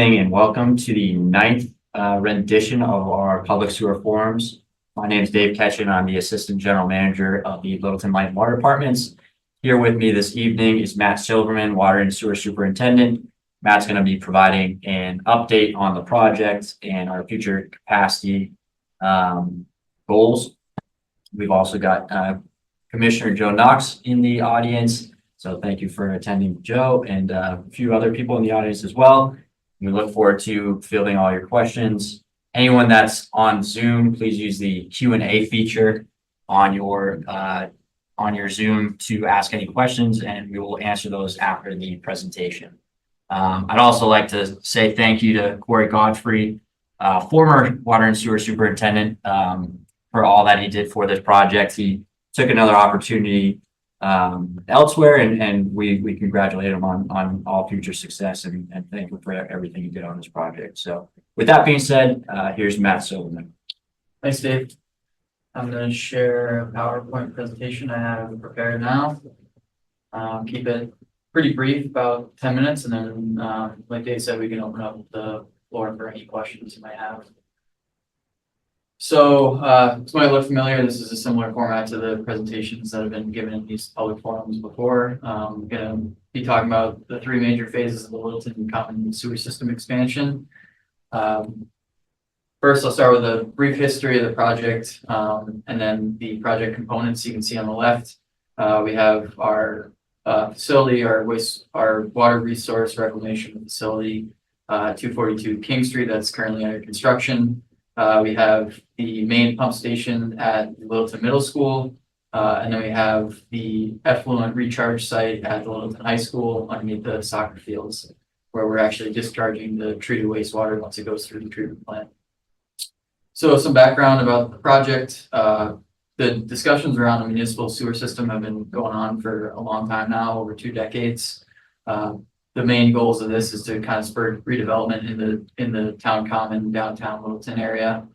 evening and welcome to the ninth rendition of our public sewer forums. My name is Dave Ketchen. I'm the Assistant General Manager of the Littleton Light and Water Departments. Here with me this evening is Matt Silverman, Water and Sewer Superintendent. Matt's going to be providing an update on the project and our future capacity goals. We've also got Commissioner Joe Knox in the audience. So thank you for attending, Joe, and a few other people in the audience as well. We look forward to fielding all your questions. Anyone that's on Zoom, please use the Q&A feature on your Zoom to ask any questions, and we will answer those after the presentation. I'd also like to say thank you to Corey Godfrey, former Water and Sewer Superintendent, for all that he did for this project. He took another opportunity elsewhere, and we congratulate him on all future success and thank him for everything he did on this project. So with that being said, here's Matt Silverman. Thanks, Dave. I'm going to share a PowerPoint presentation I have prepared now. Keep it pretty brief, about 10 minutes, and then like Dave said, we can open up the floor for any questions you might have. So this might look familiar. This is a similar format to the presentations that have been given in these public forums before. I'm going to be talking about the three major phases of the Littleton Common Sewer System expansion. First, I'll start with a brief history of the project, and then the project components you can see on the left. We have our facility, our water resource reclamation facility, 242 King Street, that's currently under construction. We have the main pump station at Littleton Middle School, and then we have the effluent recharge site at the Littleton High School underneath the soccer fields, where we're actually discharging the treated wastewater once it goes through the treatment plant. So some background about the project. The discussions around the municipal sewer system have been going on for a long time now, over 2 decades. The main goals of this is to kind of spur redevelopment in the town common downtown Littleton area.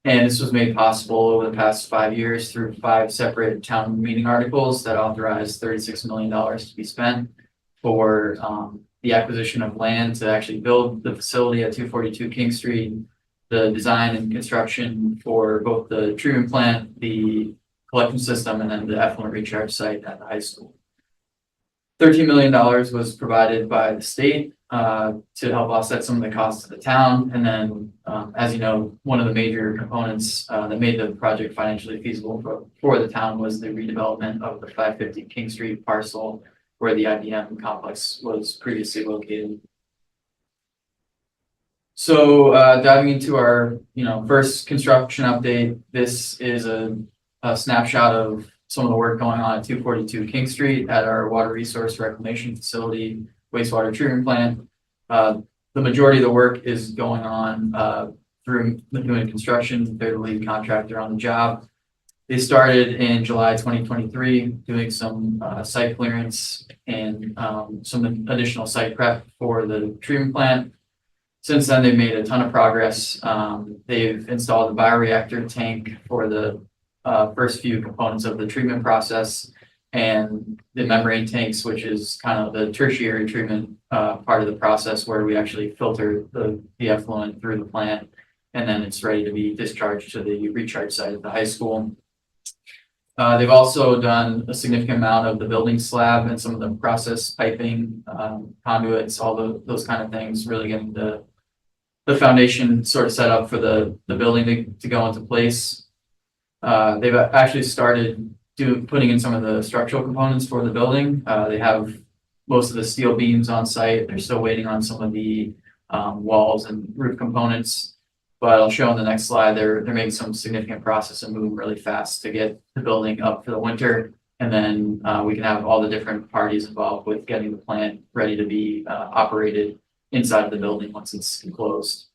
And this was made possible over the past 5 years through 5 separate town meeting articles that authorized $36 million to be spent for the acquisition of land to actually build the facility at 242 King Street, the design and construction for both the treatment plant, the collection system, and then the effluent recharge site at the high school. $13 million was provided by the state to help offset some of the costs of the town. And then, as you know, one of the major components that made the project financially feasible for the town was the redevelopment of the 550 King Street parcel where the IBM complex was previously located. So diving into our first construction update, this is a snapshot of some of the work going on at 242 King Street at our water resource reclamation facility, wastewater treatment plant. The majority of the work is going on through Methuen Construction. They're the lead contractor on the job. They started in July 2023 doing some site clearance and some additional site prep for the treatment plant. Since then, they've made a ton of progress. They've installed a bioreactor tank for the first few components of the treatment process, and the membrane tanks, which is kind of the tertiary treatment part of the process where we actually filter the effluent through the plant, and then it's ready to be discharged to the recharge site at the high school. They've also done a significant amount of the building slab and some of the process piping, conduits, all those kind of things, really getting the foundation sort of set up for the building to go into place. They've actually started putting in some of the structural components for the building. They have most of the steel beams on site. They're still waiting on some of the walls and roof components. But I'll show on the next slide, they're making some significant process and moving really fast to get the building up for the winter. And then we can have all the different parties involved with getting the plant ready to be operated inside of the building once it's enclosed.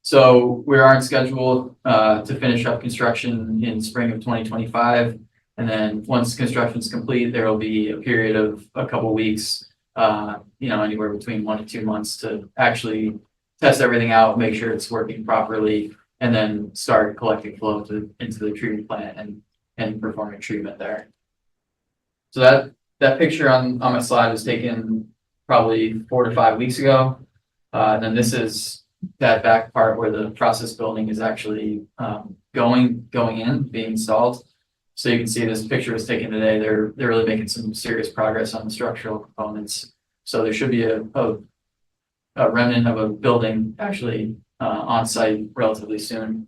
So we are on schedule to finish up construction in spring of 2025. And then once construction is complete, there will be a period of a couple weeks, anywhere between 1 to 2 months to actually test everything out, make sure it's working properly, and then start collecting flow into the treatment plant and performing treatment there. So that picture on my slide was taken probably 4 to 5 weeks ago. And then this is that back part where the process building is actually going in, being installed. So you can see this picture was taken today. They're really making some serious progress on the structural components. So there should be a remnant of a building actually on site relatively soon.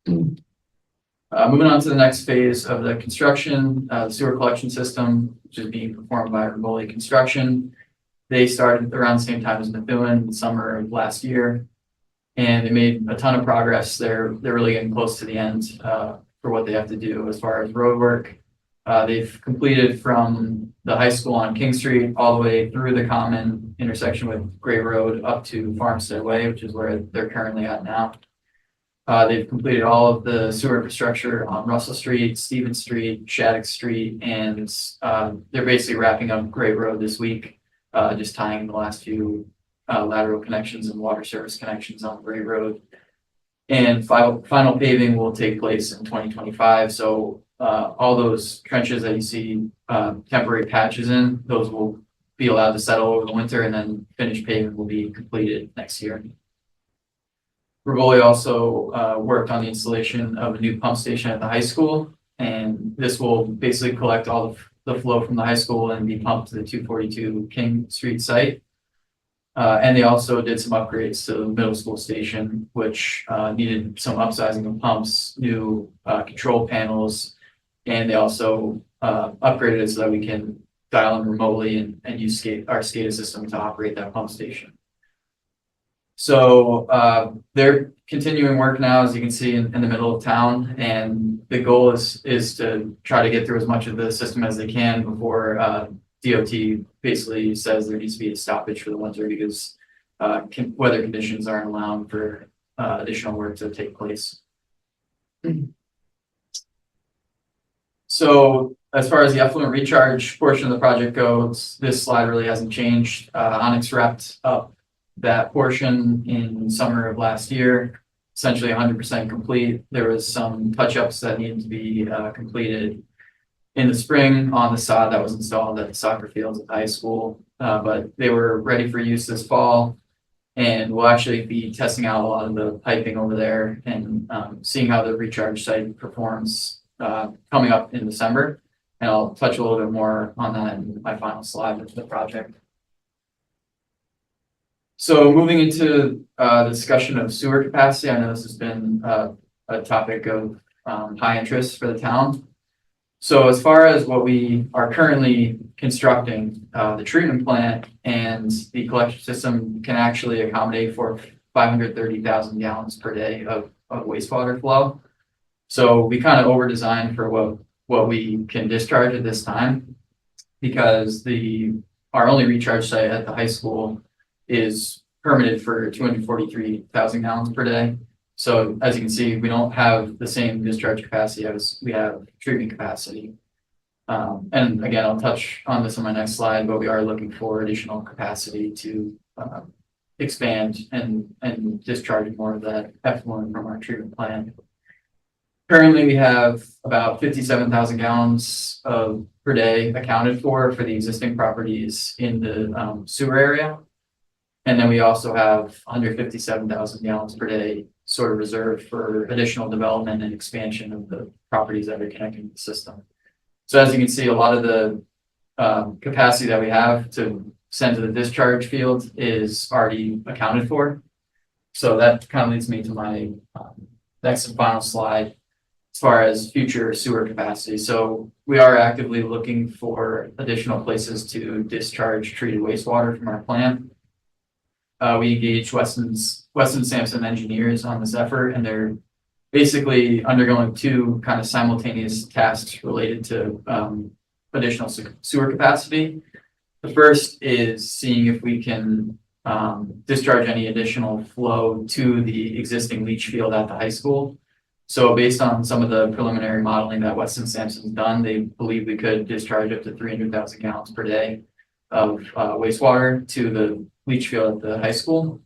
Moving on to the next phase of the construction, the sewer collection system, which is being performed by Revoli Construction. They started around the same time as Methuen in the summer of last year, and they made a ton of progress. They're really getting close to the end for what they have to do as far as road work. They've completed from the high school on King Street all the way through the common intersection with Gray Road up to Farmstead Way, which is where they're currently at now. They've completed all of the sewer infrastructure on Russell Street, Stevens Street, Shattuck Street, and they're basically wrapping up Gray Road this week, just tying the last few lateral connections and water service connections on Gray Road. And final paving will take place in 2025. So all those trenches that you see temporary patches in, those will be allowed to settle over the winter, and then finished paving will be completed next year. Revoli also worked on the installation of a new pump station at the high school, and this will basically collect all of the flow from the high school and be pumped to the 242 King Street site. And they also did some upgrades to the middle school station, which needed some upsizing of pumps, new control panels, and they also upgraded it so that we can dial in remotely and use our SCADA system to operate that pump station. So they're continuing work now, as you can see, in the middle of town, and the goal is to try to get through as much of the system as they can before DOT basically says there needs to be a stoppage for the winter because weather conditions aren't allowing for additional work to take place. So as far as the effluent recharge portion of the project goes, this slide really hasn't changed. Onyx wrapped up that portion in summer of last year, essentially 100% complete. There was some touch-ups that needed to be completed in the spring on the sod that was installed at the soccer fields at the high school, but they were ready for use this fall, and we'll actually be testing out a lot of the piping over there and seeing how the recharge site performs coming up in December. And I'll touch a little bit more on that in my final slide of the project. So moving into the discussion of sewer capacity, I know this has been a topic of high interest for the town. So as far as what we are currently constructing, the treatment plant and the collection system can actually accommodate for 530,000 gallons per day of wastewater flow. So we kind of over-designed for what we can discharge at this time, because our only recharge site at the high school is permitted for 243,000 gallons per day. So as you can see, we don't have the same discharge capacity as we have treatment capacity. And again, I'll touch on this on my next slide, but we are looking for additional capacity to expand and discharge more of that effluent from our treatment plant. Currently, we have about 57,000 gallons per day accounted for the existing properties in the sewer area. And then we also have 157,000 gallons per day sort of reserved for additional development and expansion of the properties that are connecting to the system. So as you can see, a lot of the capacity that we have to send to the discharge field is already accounted for. So that kind of leads me to my next and final slide as far as future sewer capacity. So we are actively looking for additional places to discharge treated wastewater from our plant. We engaged Weston Sampson engineers on this effort, and they're basically undergoing two kind of simultaneous tasks related to additional sewer capacity. The first is seeing if we can discharge any additional flow to the existing leach field at the high school. So based on some of the preliminary modeling that Weston Sampson's done, they believe we could discharge up to 300,000 gallons per day of wastewater to the leach field at the high school.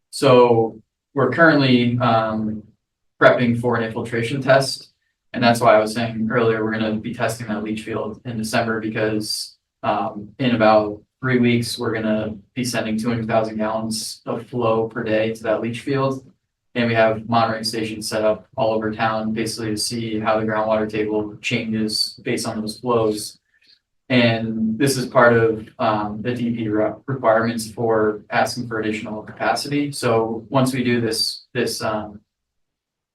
So we're currently prepping for an infiltration test. And that's why I was saying earlier, we're going to be testing that leach field in December, because in about 3 weeks, we're gonna be sending 200,000 gallons of flow per day to that leach field. And we have monitoring stations set up all over town, basically to see how the groundwater table changes based on those flows. And this is part of the DP requirements for asking for additional capacity. So once we do this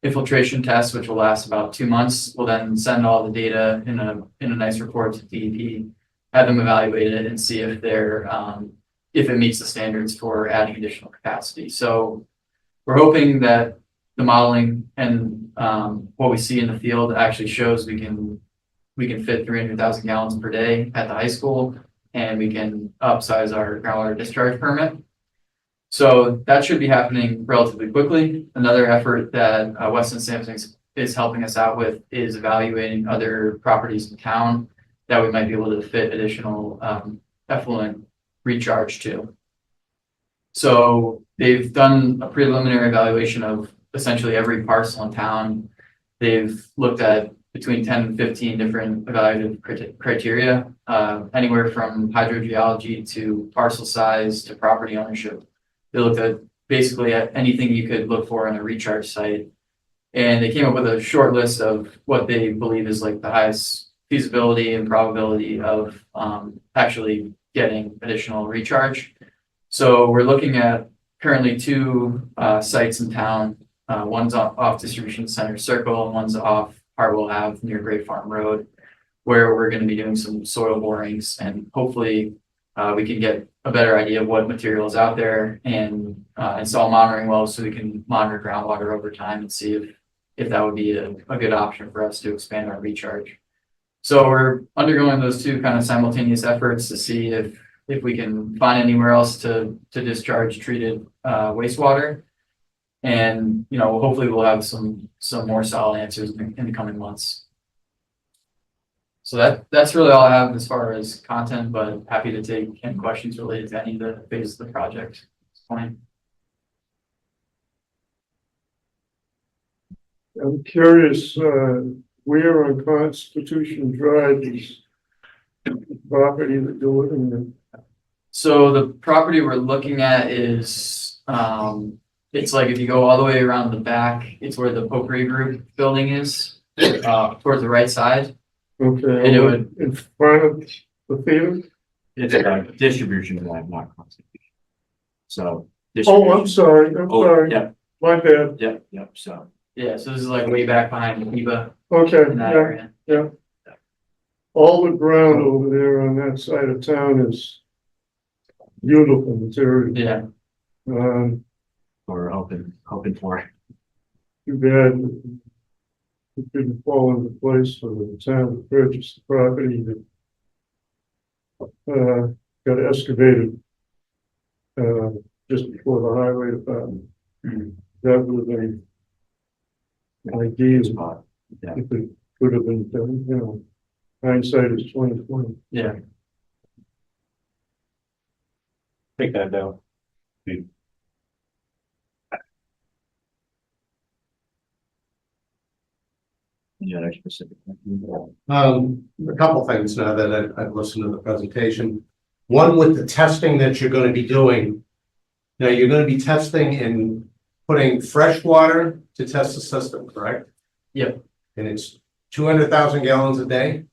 infiltration test, which will last about 2 months, we'll then send all the data in a nice report to DEP, have them evaluate it and see if if it meets the standards for adding additional capacity. So we're hoping that the modeling and what we see in the field actually shows we can fit 300,000 gallons per day at the high school, and we can upsize our groundwater discharge permit. So that should be happening relatively quickly. Another effort that Weston Sampson is helping us out with is evaluating other properties in town that we might be able to fit additional effluent recharge to. So they've done a preliminary evaluation of essentially every parcel in town. They've looked at between 10 and 15 different evaluative criteria, anywhere from hydrogeology to parcel size to property ownership. They looked at basically at anything you could look for in a recharge site. And they came up with a short list of what they believe is like the highest feasibility and probability of actually getting additional recharge. So we're looking at currently 2 sites in town. One's off Distribution Center Circle and one's off Hartwell Ave near Great Farm Road, where we're going to be doing some soil borings, and hopefully we can get a better idea of what material is out there and install monitoring wells so we can monitor groundwater over time and see if that would be a good option for us to expand our recharge. So we're undergoing those 2 kind of simultaneous efforts to see if we can find anywhere else to discharge treated wastewater. And, hopefully we'll have some more solid answers in the coming months. So that's really all I have as far as content, but happy to take any questions related to any of the phases of the project at this point. I'm curious, where on Constitution Drive is the property that you're looking at? So the property we're looking at is, it's like if you go all the way around the back, it's where the Potpourri Group building is, towards the right side. Okay, And it would, in front of the theater? It's a distribution line, not constitution. So. Oh, I'm sorry, Yep, my bad. yep, so. yeah, so this is like way back behind the Kiva Okay, in that yeah, area. all the ground over there on that side of town is beautiful material. Yeah, We're hoping for it. Too bad it didn't fall into place for the town to purchase the property that got excavated just before the highway department. That would have been ideal Spot. Yeah. if it could have been done, hindsight is 20/20. yeah. Take that down. Any other specific? A couple things now that I've listened to the presentation. One, with the testing that you're gonna be doing. Now, you're gonna be testing and putting fresh water to test the system, correct? Yep. And it's 200,000 gallons a day?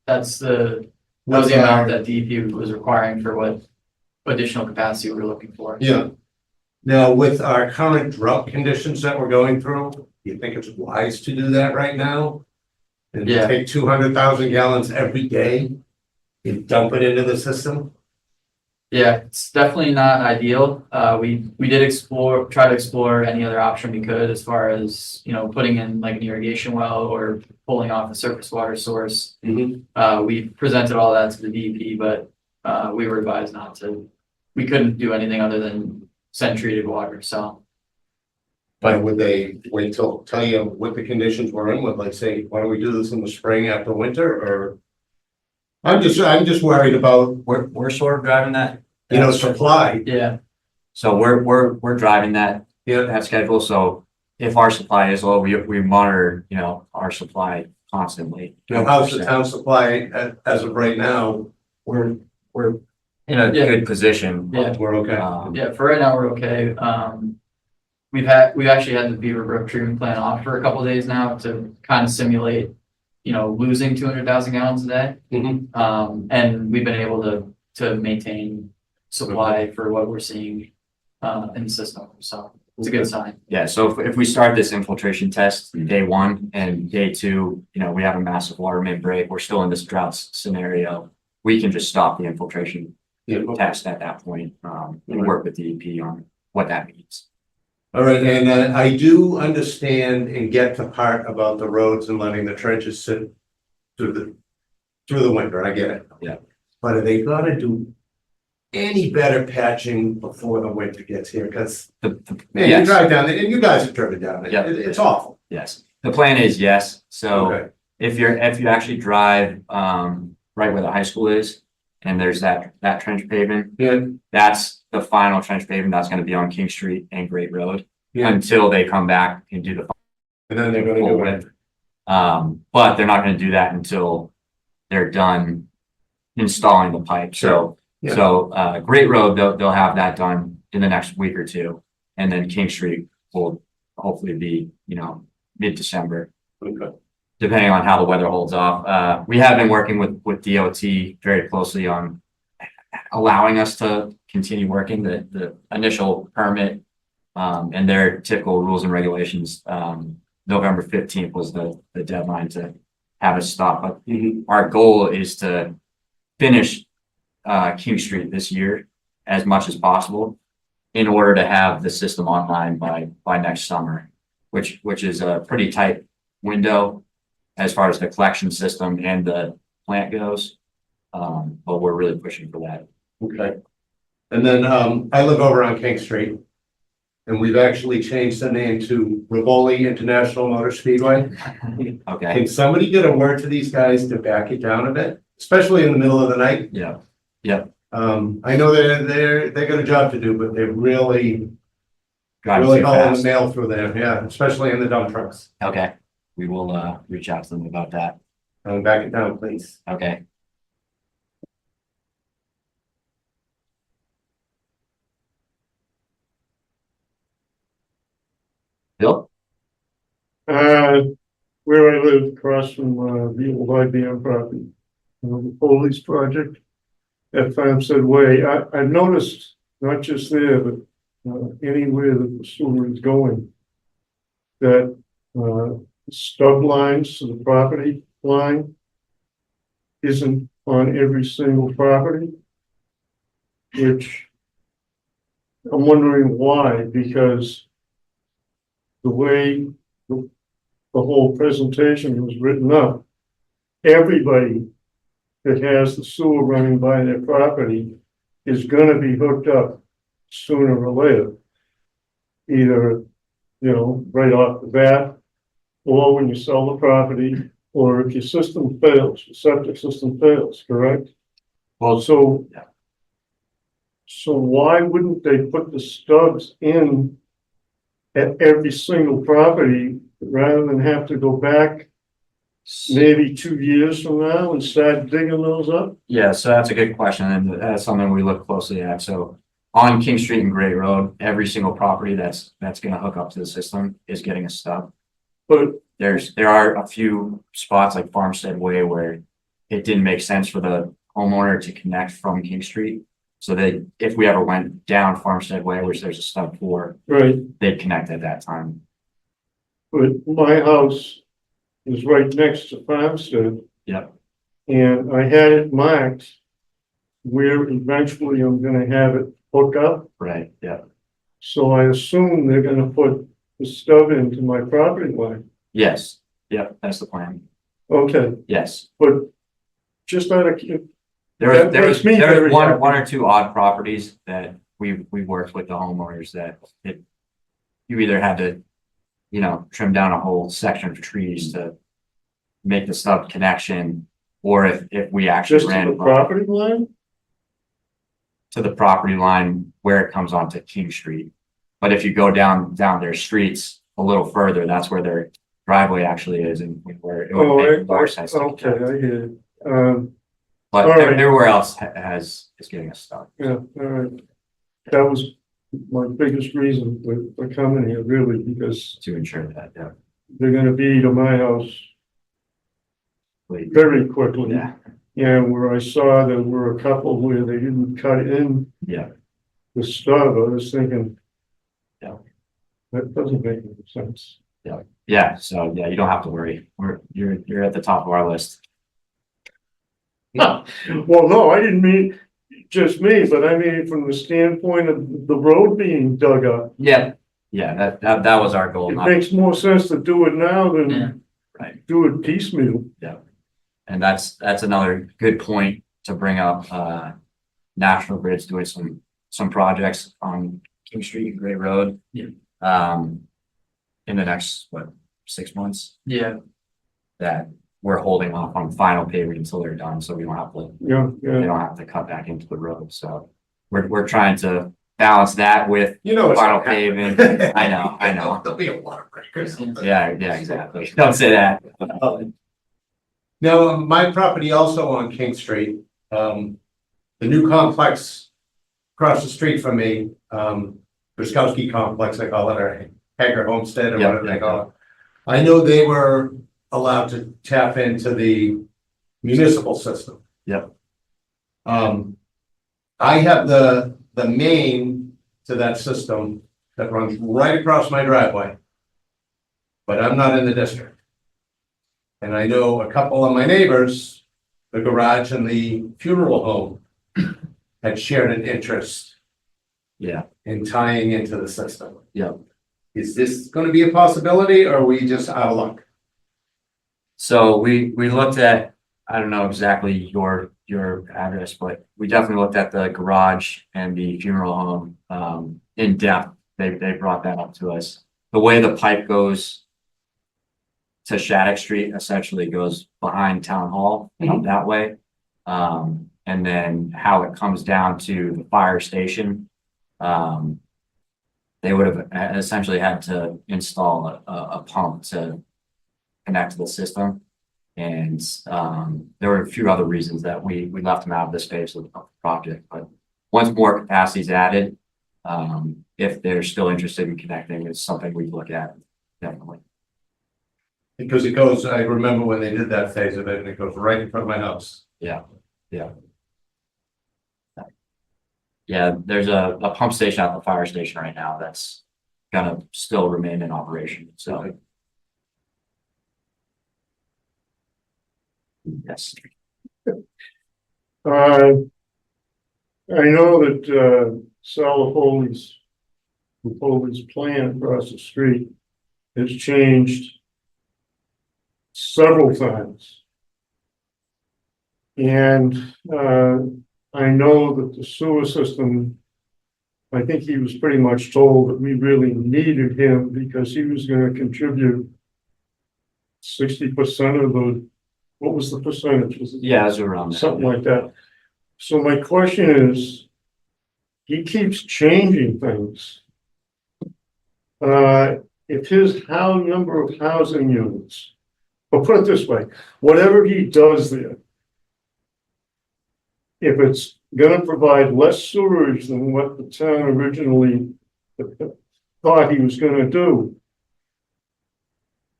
That's that was the amount that DEP was requiring for what additional capacity we were looking for. Yeah. Now, with our current drought conditions that we're going through, do you think it's wise to do that right now? And Yeah. take 200,000 gallons every day and dump it into the system? Yeah, it's definitely not ideal. We did try to explore any other option we could as far as, putting in like an irrigation well or pulling off a surface water source. We presented all that to the DEP, but we were advised not to. We couldn't do anything other than send treated water, so. But would they wait till tell you what the conditions were in with, like say, why don't we do this in the spring after winter, or? I'm just worried about, We're sort of driving that. supply. Yeah, So we're driving that Yeah, schedule. So if our supply is low, we monitor, our supply constantly. now how's the town supply as of right now? We're in a Yeah. good position. Yeah. We're okay. Yeah, for right now, we're okay. We've actually had the Beaver Brook treatment plant off for a couple of days now to kind of simulate, losing 200,000 gallons a day. Mhm. And we've been able to maintain supply for what we're seeing, in the system. So it's a good sign. Yeah, so if we start this infiltration test day one and day two, we have a massive water main break, we're still in this drought scenario. We can just stop the infiltration Yeah. test at that point, and work with DEP on what that means. All right, and I do understand and get the part about the roads and letting the trenches sit through the winter. I get it. Yeah. But are they gonna do any better patching before the winter gets here? Because man, you Yes, drive down there, and you guys have driven down it. Yeah. It's awful. yes, the plan is yes, so. Okay. If you actually drive, right where the high school is, and there's that trench pavement, Yeah. that's the final trench pavement that's gonna be on King Street and Great Road. Yeah. Until they come back and do the And then they're gonna full do it. width. But they're not gonna do that until they're done installing the pipe, so. Yeah. So, Great Road, they'll have that done in the next week or two, and then King Street will hopefully be, mid-December. Okay. Depending on how the weather holds off. We have been working with DOT very closely on allowing us to continue working the initial permit. And their typical rules and regulations, November 15th was the deadline to have us stop. But our goal is to finish King Street this year as much as possible in order to have the system online by next summer, which is a pretty tight window as far as the collection system and the plant goes. But we're really pushing for that. Okay. And then I live over on King Street. And we've actually changed the name to Revoli International Motor Speedway. Okay, Can somebody get a word to these guys to back it down a bit, especially in the middle of the night? yeah, I know they got a job to do, but they're really driving hauling too the fast. mail through there, yeah, especially in the dump trucks. Okay, we will reach out to them about that. Back it down, please. Okay. Bill? Where I live across from, the old IBM property, the police project at Farmstead Way, I've noticed, not just there, but, anywhere that the sewer is going, that, stub lines to the property line isn't on every single property, which I'm wondering why, because the way the whole presentation was written up, everybody that has the sewer running by their property is gonna be hooked up sooner or later. Either, right off the bat, or when you sell the property, or if your system fails, your septic system fails, correct? Well, So. Yeah. So why wouldn't they put the stubs in at every single property rather than have to go back maybe 2 years from now and start digging those up? yeah, so that's a good question, and that's something we look closely at. So on King Street and Great Road, every single property that's gonna hook up to the system is getting a stub. But There are a few spots like Farmstead Way where it didn't make sense for the homeowner to connect from King Street. So that if we ever went down Farmstead Way, which there's a stub for, right, they'd connect at that time. but my house is right next to Farmstead. Yep. And I had it marked where eventually I'm gonna have it hook up. Right, yeah. So I assume they're gonna put the stub into my property line. Yes, yep, that's the plan. Okay, Yes. but just out of, There That makes me was very happy. one or two odd properties that we worked with the homeowners that you either had to, trim down a whole section of trees to make the stub connection, or if we actually just to ran the property line? to the property line where it comes onto King Street. But if you go down their streets a little further, that's where their driveway actually is, and where it would make more sense. to Okay, connect. I hear it. But All right. everywhere else is getting us stuck. Yeah, all right. That was my biggest reason for coming here, really, because To ensure that, yeah. they're gonna be to my house Please. very quickly. Yeah, And where I saw there were a couple where they didn't cut in yeah, the stub, I was thinking. Yeah. That doesn't make any sense. yeah. So, yeah, you don't have to worry. You're at the top of our list. Well, no, I didn't mean just me, but I mean from the standpoint of the road being dug up. Yeah, yeah, that was our goal, It not, makes more sense to do it now Yeah. than right. do it piecemeal. And that's another good point to bring up. National Grid's doing some projects on King Street and Great Road. Yeah. In the next, 6 months, Yeah, that we're holding off on final paving until they're done, so we don't have to, Yeah, they yeah. don't have to cut back into the road, so. We're trying to balance that with You know, it's final not happening. paving. I know. There'll be a lot of breakers. Yeah, exactly. Don't say that. Now, my property also on King Street, the new complex across the street from me, Bruskowski Complex, I call it, or Hager Homestead or Yeah, whatever they call it. I know they were allowed to tap into the municipal system. Yep. I have the main to that system that runs right across my driveway. But I'm not in the district. And I know a couple of my neighbors, the garage and the funeral home, had shared an interest Yeah, in tying into the system. Yep. Is this gonna be a possibility or are we just out of luck? so we looked at, I don't know exactly your address, but we definitely looked at the garage and the funeral home in depth. They brought that up to us. The way the pipe goes to Shattuck Street essentially goes behind Town Hall that way. And then how it comes down to the fire station. They would have essentially had to install a pump to connect to the system. And there were a few other reasons that we left them out of this phase of the project, but once more capacity is added, if they're still interested in connecting, it's something we look at, definitely. Because it goes, I remember when they did that phase of it, and it goes right in front of my house. Yeah, there's a pump station at the fire station right now that's gonna still remain in operation, so. Yes, I know that, Salafoley's plan across the street has changed several times. And, I know that the sewer system, I think he was pretty much told that we really needed him because he was gonna contribute 60% of the, what was the percentage? Was it yeah, it's around that. something like that? So my question is, he keeps changing things. If his number of housing units, or put it this way, whatever he does there, if it's gonna provide less sewerage than what the town originally thought he was gonna do,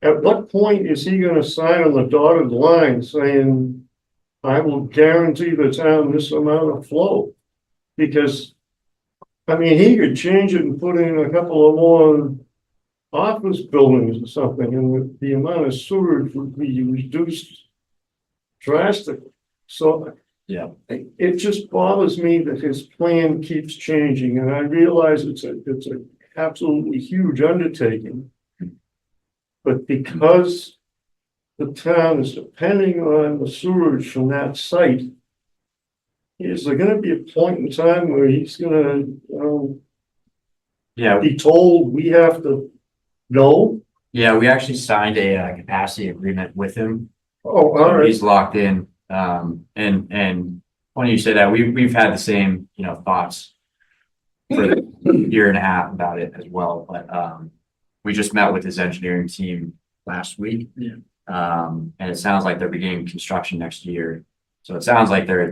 at what point is he gonna sign on the dotted line saying, I will guarantee the town this amount of flow? Because, I mean, he could change it and put in a couple of more office buildings or something, and the amount of sewage would be reduced drastically. So Yeah, it just bothers me that his plan keeps changing, and I realize it's a absolutely huge undertaking. But because the town is depending on the sewage from that site, is there gonna be a point in time where he's gonna, yeah, be told we have to go? yeah, we actually signed a capacity agreement with him. Oh, all right, He's locked in, and when you say that, we've had the same, thoughts for a year and a half about it as well, but, we just met with his engineering team last week. Yeah. And it sounds like they're beginning construction next year, So it sounds like they're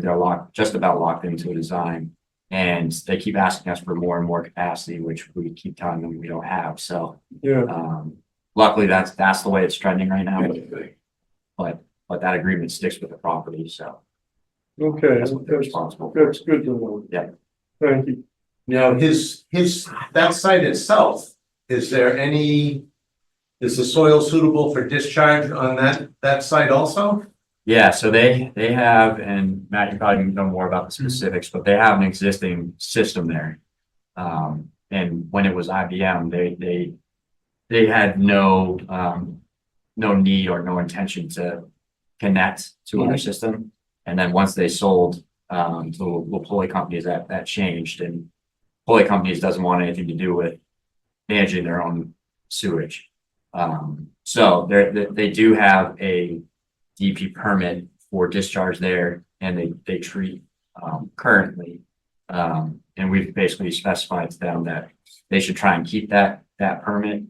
just about locked into a design. And they keep asking us for more and more capacity, which we keep telling them we don't have. So Yeah, luckily that's the way it's trending right now. But that agreement sticks with the property, so okay, that's what they're that's, responsible for. that's good to know. Yeah. Thank you. Now, that site itself, is the soil suitable for discharge on that site also? Yeah, so they have, and Matt, you probably know more about the specifics, but they have an existing system there. And when it was IBM, they had no need or no intention to connect to our system. And then once they sold to the Pulley companies, that changed, and Pulley companies doesn't want anything to do with managing their own sewage. So they do have a DP permit for discharge there, and they treat currently. And we've basically specified to them that they should try and keep that permit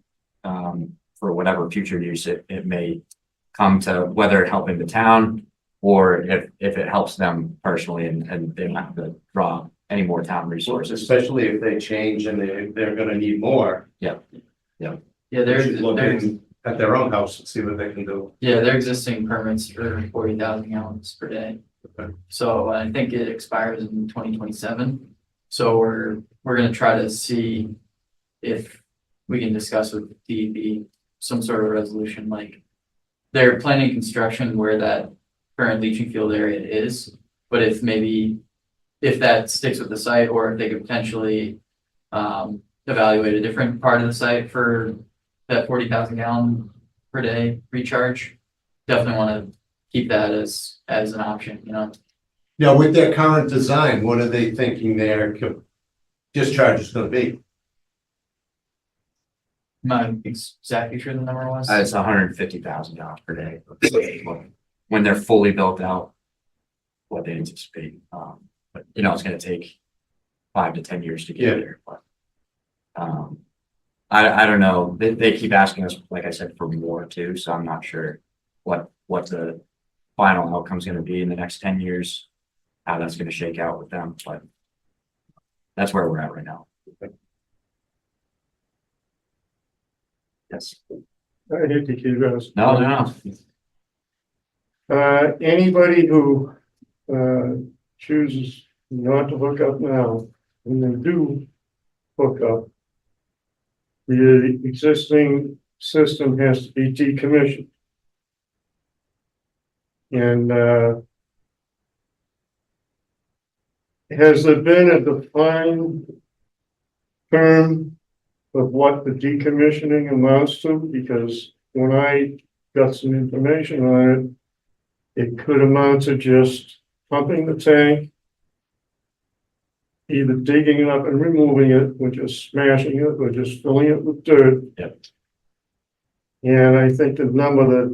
for whatever future use it may come to, whether helping the town or if it helps them personally and they don't have to draw any more town resources. Especially if they change and they're gonna need more. Yeah, They they're, should look at their own house and see what they can do. yeah, their existing permits for 40,000 gallons per day. Okay. So I think it expires in 2027. So we're gonna try to see if we can discuss with DEP some sort of resolution, like they're planning construction where that current leaching field area is, but if that sticks with the site, or if they could potentially evaluate a different part of the site for that 40,000 gallon per day recharge. Definitely want to keep that as an option, you know. Now, with their current design, what are they thinking their discharge is gonna be? I'm not exactly sure the number was. It's $150,000 per day when they're fully built out. What they anticipate, but you know, it's going to take 5 to 10 years to get there. But I don't know. They keep asking us, like I said, for more too. So I'm not sure what the final outcome is going to be in the next 10 years. How that's going to shake out with them, but that's where we're at right now. Yes. I hate to keep asking. No. Anybody who chooses not to hook up now, when they do hook up, the existing system has to be decommissioned. And has there been a defined term of what the decommissioning amounts to? Because when I got some information on it, it could amount to just pumping the tank, either digging it up and removing it, or just smashing it, or just filling it with dirt. Yep. And I think the number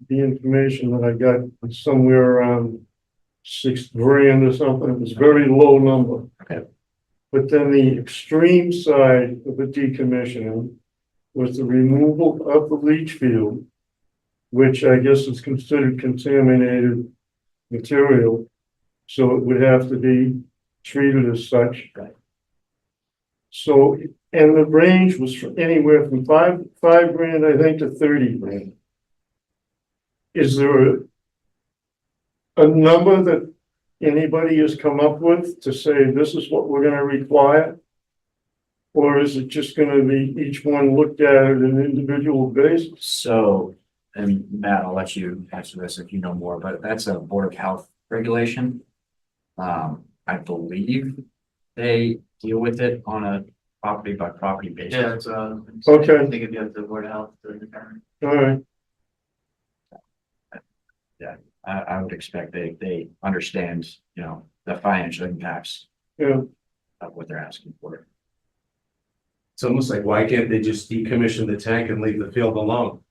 the information that I got was somewhere around $6 grand or something. It was a very low number. Okay. But then the extreme side of the decommissioning was the removal of the leach field, which I guess is considered contaminated material. So it would have to be treated as such. Right. So, and the range was anywhere from five grand, I think, to 30 grand. Is there a number that anybody has come up with to say this is what we're gonna require? Or is it just gonna be each one looked at on an individual basis? So, and Matt, I'll let you answer this if you know more, but that's a Board of Health regulation. I believe they deal with it on a property by property basis. Yeah, it's Okay. I think it'd be up to the Board of Health to determine. All right, I would expect they understand, you know, the financial impacts yeah, of what they're asking for. It's almost like, why can't they just decommission the tank and leave the field alone?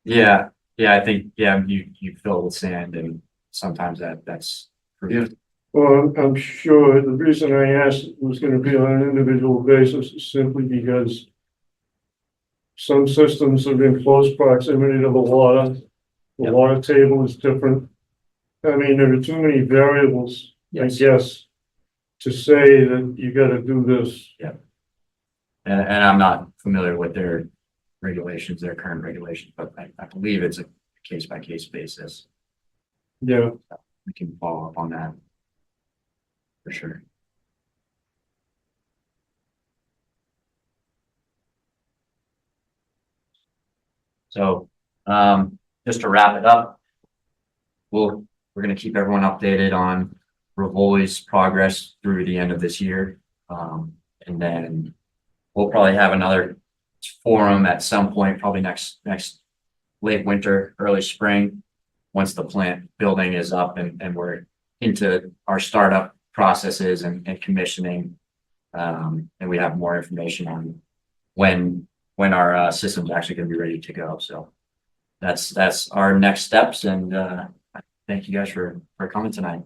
Yeah, I think, you fill it with sand and sometimes that's. well, I'm sure the reason I asked it was gonna be on an individual basis is simply because some systems are in close proximity to the water. The Yep. water table is different. I mean, there are too many variables, I Yes. guess, to say that you gotta do this. And I'm not familiar with their regulations, their current regulations, but I believe it's a case by case basis. Yeah, We can follow up on that. For sure. So, just to wrap it up, we're gonna keep everyone updated on Revoli's progress through the end of this year. And then we'll probably have another forum at some point, probably next late winter, early spring, once the plant building is up and we're into our startup processes and commissioning. And we have more information on when our system's actually gonna be ready to go. So that's our next steps, and thank you guys for coming tonight.